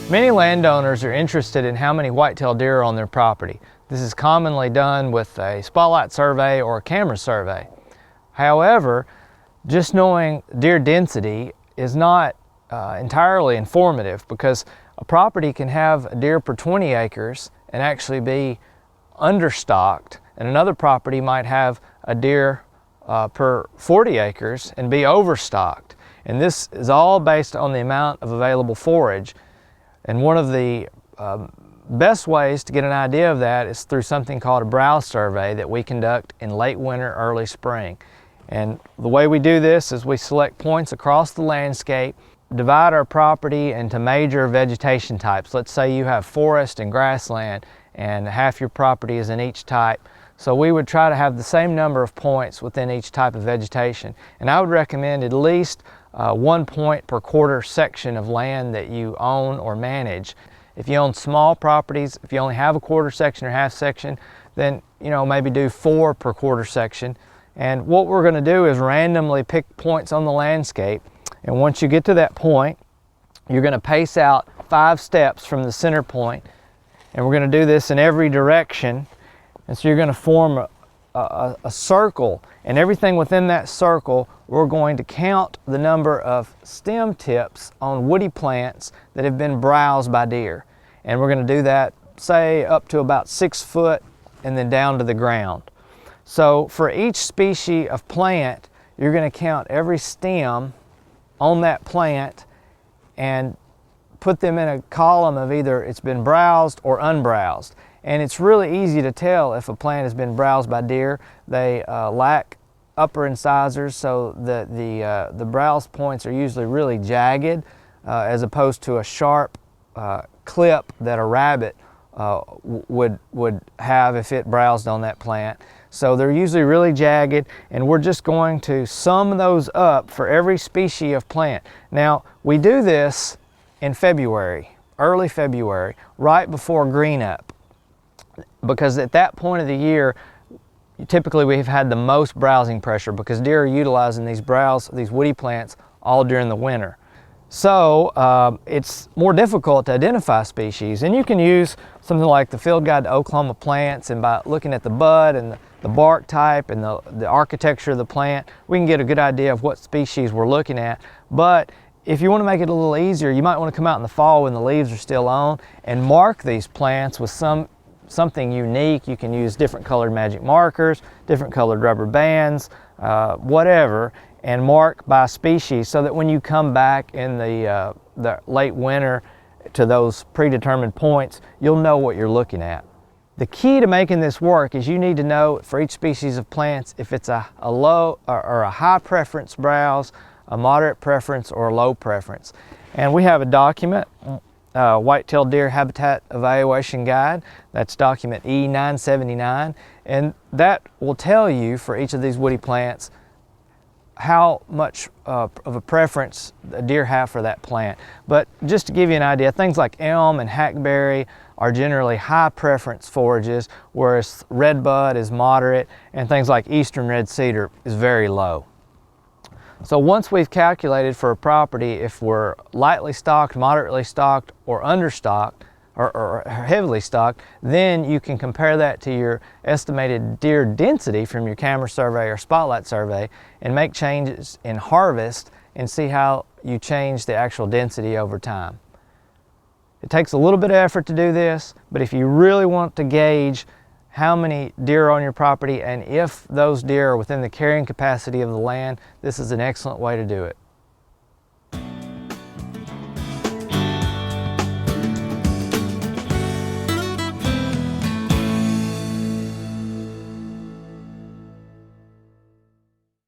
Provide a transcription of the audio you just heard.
Many landowners are interested in how many white-tailed deer are on their property. This is commonly done with a spotlight survey or a camera survey. However, just knowing deer density is not entirely informative, because a property can have a deer per 20 acres and actually be understocked, and another property might have a deer per 40 acres and be overstocked. And this is all based on the amount of available forage. And one of the best ways to get an idea of that is through something called a browse survey that we conduct in late winter, early spring. And the way we do this is we select points across the landscape, divide our property into major vegetation types. Let's say you have forest and grassland, and half your property is in each type. So we would try to have the same number of points within each type of vegetation. And I would recommend at least 1 point per quarter section of land that you own or manage. If you own small properties, if you only have a quarter section or half section, then maybe do 4 per quarter section. And what we're going to do is randomly pick points on the landscape, and once you get to that point, you're going to pace out 5 steps from the center point, and we're going to do this in every direction. And so you're going to form a circle, and everything within that circle, we're going to count the number of stem tips on woody plants that have been browsed by deer. And we're going to do that, say, up to about 6 foot and then down to the ground. So for each species of plant, you're going to count every stem on that plant and put them in a column of either it's been browsed or unbrowsed. And it's really easy to tell if a plant has been browsed by deer. They lack upper incisors, so the browse points are usually really jagged as opposed to a sharp clip that a rabbit would have if it browsed on that plant. So they're usually really jagged, and we're just going to sum those up for every species of plant. Now, we do this in February, early February, right before green up, because at that point of the year, typically we've had the most browsing pressure because deer are utilizing these woody plants all during the winter. So it's more difficult to identify species, and you can use something like the Field Guide to Oklahoma Plants, and by looking at the bud and the bark type and the architecture of the plant, we can get a good idea of what species we're looking at. But if you want to make it a little easier, you might want to come out in the fall when the leaves are still on and mark these plants with something unique. You can use different colored magic markers, different colored rubber bands, whatever, and mark by species, so that when you come back in the late winter to those predetermined points, you'll know what you're looking at. The key to making this work is you need to know for each species of plants if it's a low or a high preference browse, a moderate preference, or a low preference. And we have a document, White-tailed Deer Habitat Evaluation Guide. That's document E979, and that will tell you for each of these woody plants how much of a preference a deer have for that plant. But just to give you an idea, things like elm and hackberry are generally high preference forages, whereas redbud is moderate, and things like eastern red cedar is very low. So once we've calculated for a property if we're lightly stocked, moderately stocked, or understocked, or heavily stocked, then you can compare that to your estimated deer density from your camera survey or spotlight survey and make changes in harvest and see how you change the actual density over time. It takes a little bit of effort to do this, but if you really want to gauge how many deer are on your property and if those deer are within the carrying capacity of the land, this is an excellent way to do it.